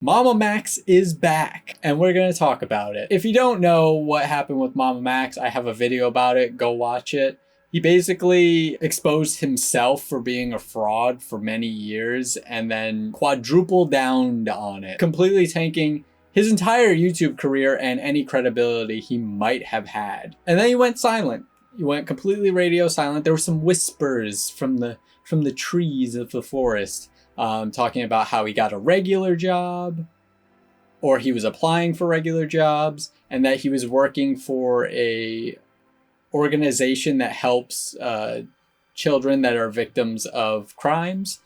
MamaMax is back, and we're going to talk about it. If you don't know what happened with MamaMax, I have a video about it. Go watch it. He basically exposed himself for being a fraud for many years and then quadrupled down on it, completely tanking his entire YouTube career and any credibility he might have had. And then he went silent. He went completely radio silent. There were some whispers from the trees of the forest talking about how he got a regular job, or he was applying for regular jobs, and that he was working for a organization that helps children that are victims of crimes.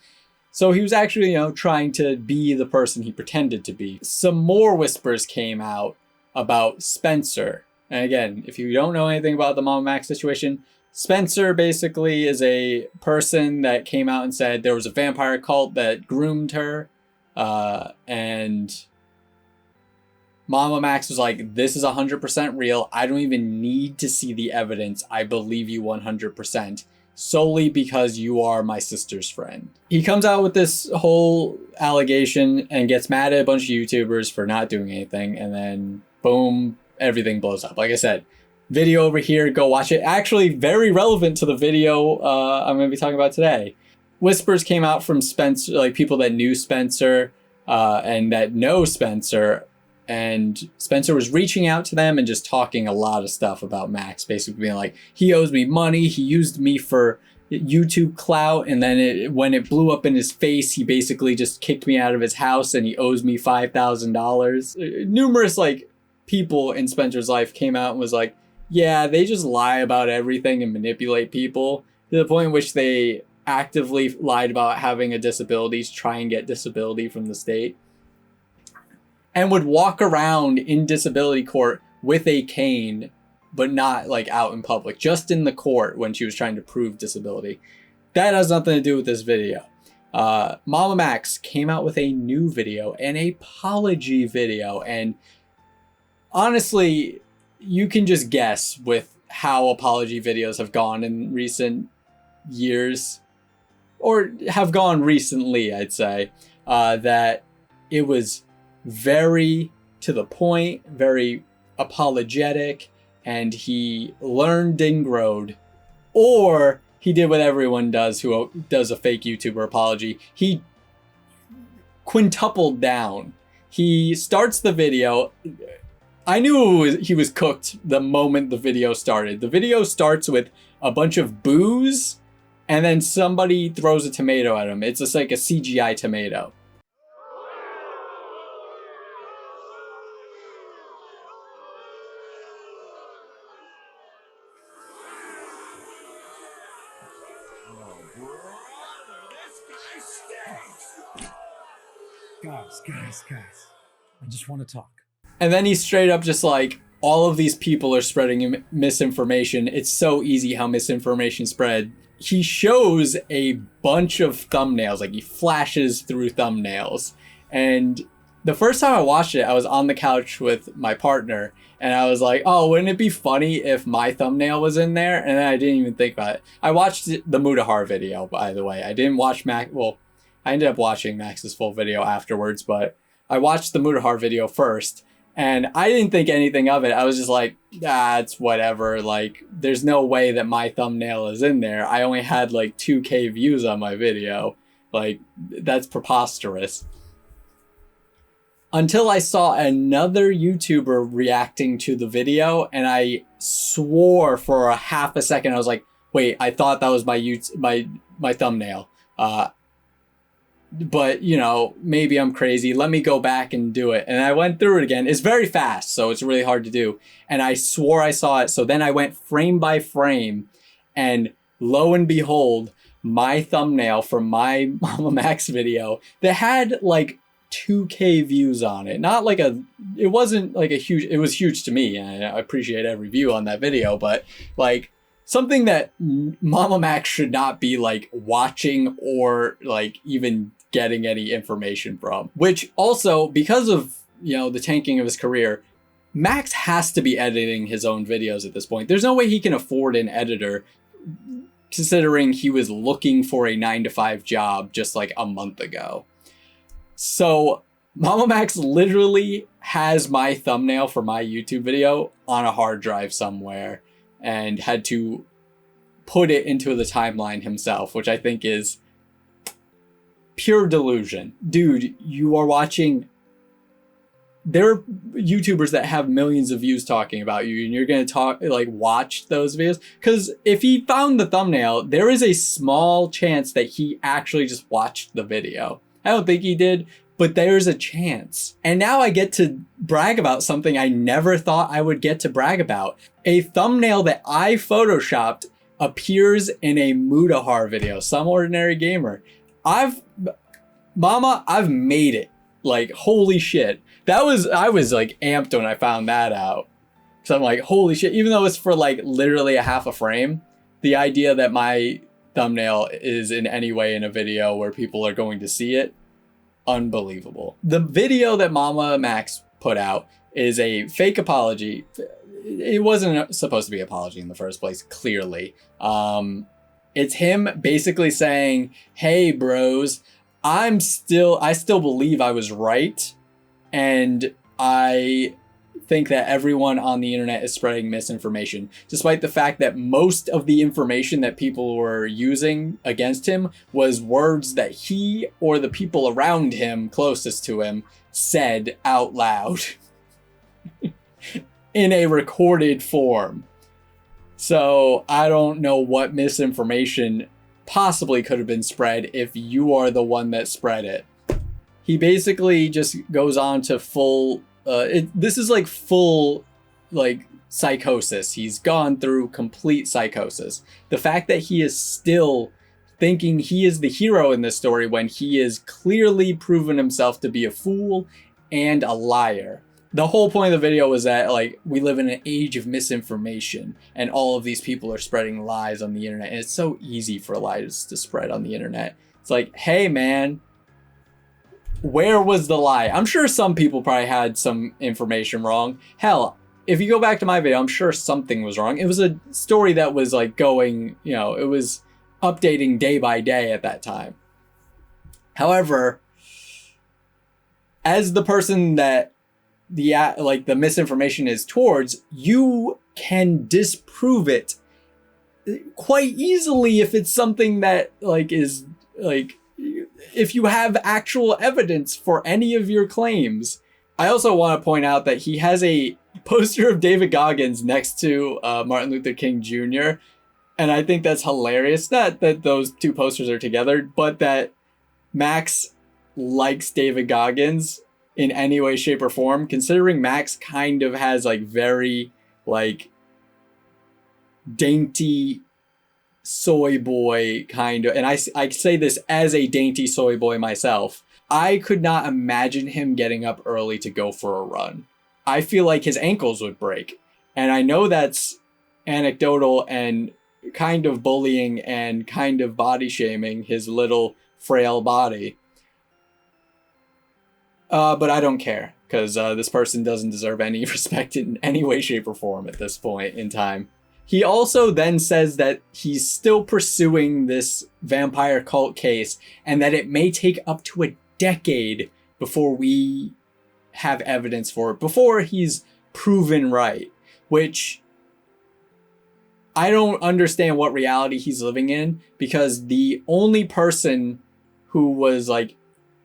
So he was actually, trying to be the person he pretended to be. Some more whispers came out about Spencer. And again, if you don't know anything about the MamaMax situation, Spencer basically is a person that came out and said there was a vampire cult that groomed her. And MamaMax was like, this is 100% real. I don't even need to see the evidence. I believe you 100%. Solely because you are my sister's friend. He comes out with this whole allegation and gets mad at a bunch of YouTubers for not doing anything. And then boom, everything blows up. Like I said, video over here, go watch it. Actually, very relevant to the video I'm going to be talking about today. Whispers came out from Spencer, like people that knew Spencer and that know Spencer. And Spencer was reaching out to them and just talking a lot of stuff about Max, basically being like, he owes me money. He used me for YouTube clout. And then when it blew up in his face, he basically just kicked me out of his house and he owes me $5,000. Numerous people in Spencer's life came out and was like, yeah, they just lie about everything and manipulate people to the point in which they actively lied about having a disability to try and get disability from the state. And would walk around in disability court with a cane, but not out in public, just in the court when she was trying to prove disability. That has nothing to do with this video. MamaMax came out with a new video, an apology video. And honestly, you can just guess with how apology videos have gone in recent years, or have gone recently, I'd say, that it was very to the point, very apologetic, and he learned and growed. Or he did what everyone does who does a fake YouTuber apology. He quintupled down. He starts the video. I knew he was cooked the moment the video started. The video starts with a bunch of boos, and then somebody throws a tomato at him. It's just like a CGI tomato. Guys, I just want to talk. And then he's straight up just like, all of these people are spreading misinformation. It's so easy how misinformation spread. He shows a bunch of thumbnails, he flashes through thumbnails. And the first time I watched it, I was on the couch with my partner, and I was like, oh, wouldn't it be funny if my thumbnail was in there? And then I didn't even think about it. I watched the Mudahar video, by the way. I didn't watch Max. Well, I ended up watching Max's full video afterwards, but I watched the Mudahar video first, and I didn't think anything of it. I was just like, it's whatever. There's no way that my thumbnail is in there. I only had 2K views on my video. That's preposterous. Until I saw another YouTuber reacting to the video, and I swore for a half a second. I was like, wait, I thought that was my thumbnail. But, maybe I'm crazy. Let me go back and do it. And I went through it again. It's very fast, so it's really hard to do. And I swore I saw it. So then I went frame by frame, and lo and behold, my thumbnail from my MamaMax video that had 2K views on it. Not it wasn't a huge, it was huge to me. And I appreciate every view on that video, but something that MamaMax should not be watching or even getting any information from. Which also, because of the tanking of his career, Max has to be editing his own videos at this point. There's no way he can afford an editor, considering he was looking for a 9-to-5 job just a month ago. So MamaMax literally has my thumbnail for my YouTube video on a hard drive somewhere and had to put it into the timeline himself, which I think is pure delusion. Dude, you are watching... There are YouTubers that have millions of views talking about you, and you're going to watch those videos. Because if he found the thumbnail, there is a small chance that he actually just watched the video. I don't think he did, but there's a chance. And now I get to brag about something I never thought I would get to brag about. A thumbnail that I photoshopped appears in a Mudahar video, Some Ordinary Gamer. I've made it. Like, holy shit. I was like amped when I found that out. So I'm like, holy shit. Even though it's for like literally a half a frame, the idea that my thumbnail is in any way in a video where people are going to see it, unbelievable. The video that MamaMax put out is a fake apology. It wasn't supposed to be an apology in the first place, clearly. It's him basically saying, hey bros, I still believe I was right, and I think that everyone on the internet is spreading misinformation, despite the fact that most of the information that people were using against him was words that he or the people around him closest to him said out loud in a recorded form. So I don't know what misinformation possibly could have been spread if you are the one that spread it. He basically just goes on to full, this is like full, like, psychosis. He's gone through complete psychosis. The fact that he is still thinking he is the hero in this story when he is clearly proven himself to be a fool and a liar. The whole point of the video was that, like, we live in an age of misinformation and all of these people are spreading lies on the internet. And it's so easy for lies to spread on the internet. It's like, hey man, where was the lie? I'm sure some people probably had some information wrong. Hell, if you go back to my video, I'm sure something was wrong. It was a story that was like going, you know, it was updating day by day at that time. However, as the person that the misinformation is towards, you can disprove it quite easily if it's something that is if you have actual evidence for any of your claims. I also want to point out that he has a poster of David Goggins next to Martin Luther King Jr. And I think that's hilarious. Not that those two posters are together, but that Max likes David Goggins in any way, shape, or form, considering Max kind of has very dainty soy boy kind of, and I say this as a dainty soy boy myself. I could not imagine him getting up early to go for a run. I feel like his ankles would break. And I know that's anecdotal and kind of bullying and kind of body shaming his little frail body. But I don't care, because this person doesn't deserve any respect in any way, shape, or form at this point in time. He also then says that he's still pursuing this vampire cult case and that it may take up to a decade before we have evidence for it, before he's proven right, which I don't understand what reality he's living in, because the only person who was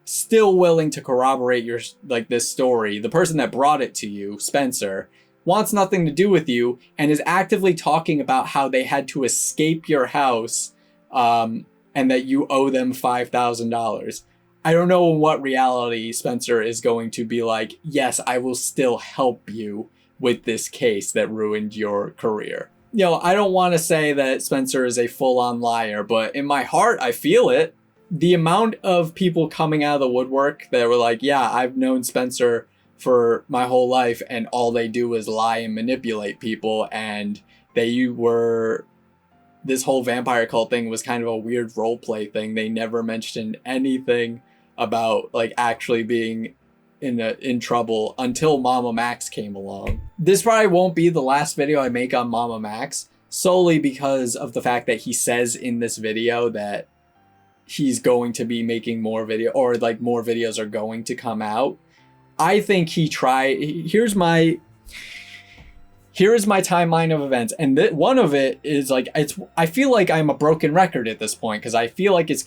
still willing to corroborate your this story, the person that brought it to you, Spencer, wants nothing to do with you and is actively talking about how they had to escape your house and that you owe them $5,000. I don't know in what reality Spencer is going to be like, yes, I will still help you with this case that ruined your career. You know, I don't want to say that Spencer is a full-on liar, but in my heart, I feel it. The amount of people coming out of the woodwork that were like, yeah, I've known Spencer for my whole life and all they do is lie and manipulate people, and this whole vampire cult thing was kind of a weird role play thing. They never mentioned anything about actually being in trouble until MamaMax came along. This probably won't be the last video I make on MamaMax, solely because of the fact that he says in this video that he's going to be making more video, or like more videos are going to come out. I think he tried. Here is my timeline of events, and one of it is like, I feel like I'm a broken record at this point, because I feel like it's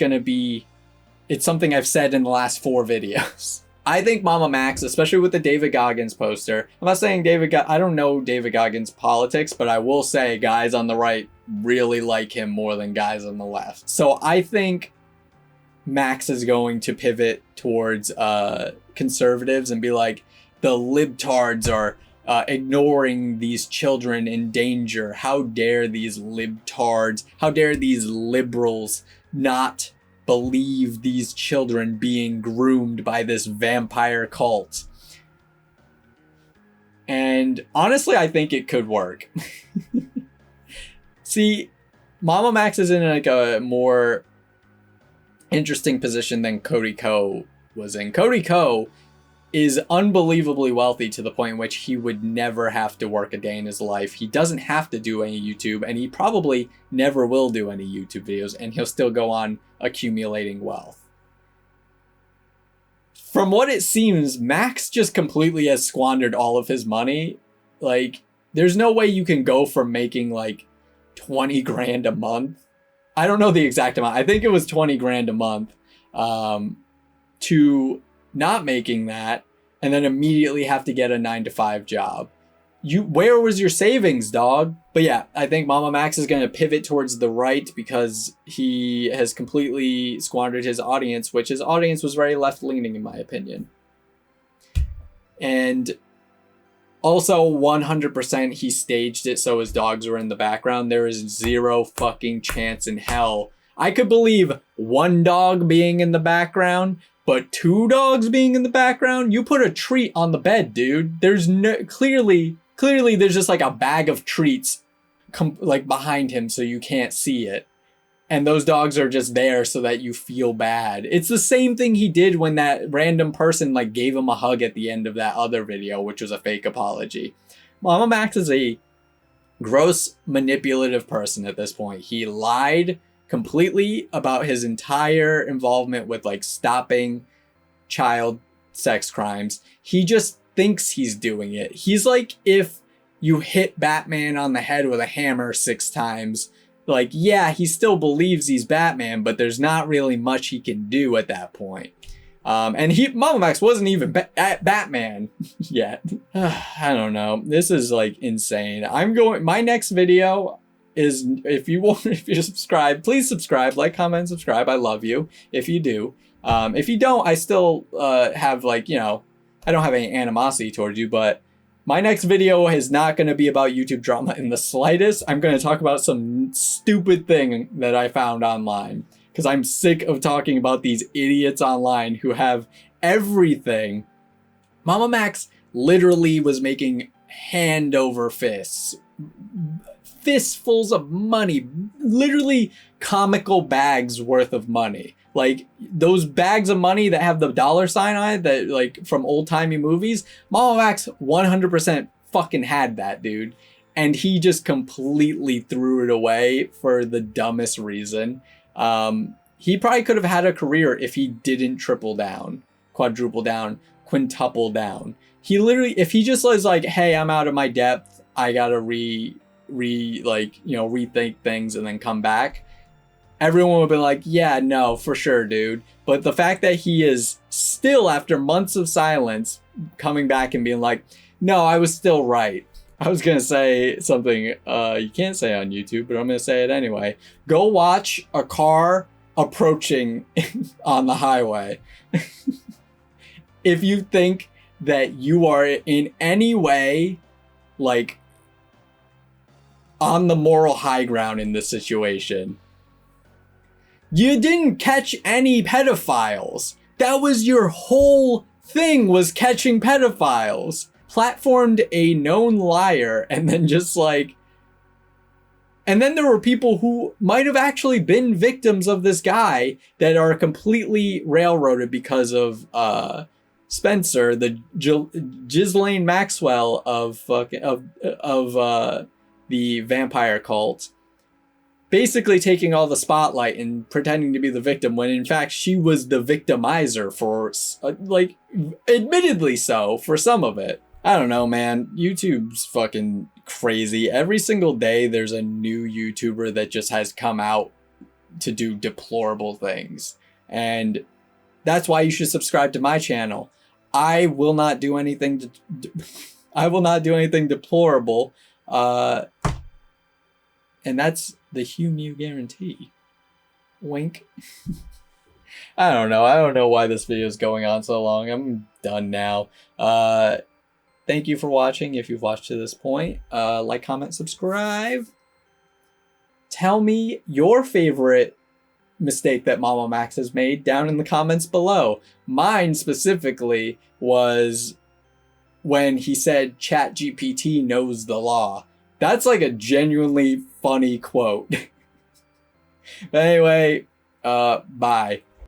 something I've said in the last 4 videos. I think MamaMax, especially with the David Goggins poster, I'm not saying I don't know David Goggins' politics, but I will say guys on the right really like him more than guys on the left. So I think Max is going to pivot towards conservatives and be like, the libtards are ignoring these children in danger. How dare these libtards, how dare these liberals not believe these children being groomed by this vampire cult. And honestly, I think it could work. See, MamaMax is in like a more interesting position than Cody Ko was in. Cody Ko is unbelievably wealthy to the point in which he would never have to work a day in his life. He doesn't have to do any YouTube, and he probably never will do any YouTube videos, and he'll still go on accumulating wealth. From what it seems, Max just completely has squandered all of his money. Like, there's no way you can go from making like 20 grand a month. I don't know the exact amount. I think it was 20 grand a month, to not making that, and then immediately have to get a 9-to-5 job. Where was your savings, dog? But yeah, I think MamaMax is going to pivot towards the right because he has completely squandered his audience, which his audience was very left-leaning in my opinion. And also 100% he staged it so his dogs were in the background. There is zero fucking chance in hell I could believe one dog being in the background, but 2 dogs being in the background? You put a treat on the bed, dude. There's no, clearly there's just like a bag of treats like behind him so you can't see it. And those dogs are just there so that you feel bad. It's the same thing he did when that random person like gave him a hug at the end of that other video, which was a fake apology. MamaMax is a gross manipulative person at this point. He lied completely about his entire involvement with like stopping child sex crimes. He just thinks he's doing it. He's like if you hit Batman on the head with a hammer 6 times. Like, yeah, he still believes he's Batman, but there's not really much he can do at that point. And MamaMax wasn't even Batman yet. I don't know. This is like insane. My next video is, if you subscribe, please subscribe, like, comment, subscribe. I love you if you do. If you don't, I still have like, you know, I don't have any animosity towards you, but my next video is not going to be about YouTube drama in the slightest. I'm going to talk about some stupid thing that I found online, because I'm sick of talking about these idiots online who have everything. MamaMax literally was making hand over fists, fistfuls of money, literally comical bags worth of money. Like those bags of money that have the dollar sign on it, that like from old timey movies, MamaMax 100% fucking had that, dude. And he just completely threw it away for the dumbest reason. He probably could have had a career if he didn't triple down, quadruple down, quintuple down. He literally, if he just was like, hey, I'm out of my depth, I gotta rethink things and then come back, everyone would be like, yeah, no, for sure, dude. But the fact that he is still, after months of silence, coming back and being like, no, I was still right. I was going to say something you can't say on YouTube, but I'm going to say it anyway. Go watch a car approaching on the highway. If you think that you are in any way, like, on the moral high ground in this situation, you didn't catch any pedophiles. That was your whole thing, was catching pedophiles. Platformed a known liar and then just like... And then there were people who might have actually been victims of this guy that are completely railroaded because of Spencer, the Ghislaine Maxwell of the vampire cult. basically taking all the spotlight and pretending to be the victim when in fact she was the victimizer for, like, admittedly so for some of it. I don't know, man. YouTube's fucking crazy. Every single day there's a new YouTuber that just has come out to do deplorable things. And that's why you should subscribe to my channel. I will not do anything I will not do anything deplorable. And that's the Hewmu guarantee. Wink. I don't know. I don't know why this video is going on so long. I'm done now. Thank you for watching. If you've watched to this point, like, comment, subscribe. Tell me your favorite mistake that MamaMax has made down in the comments below. Mine specifically was when he said ChatGPT knows the law. That's like a genuinely funny quote. But anyway, bye.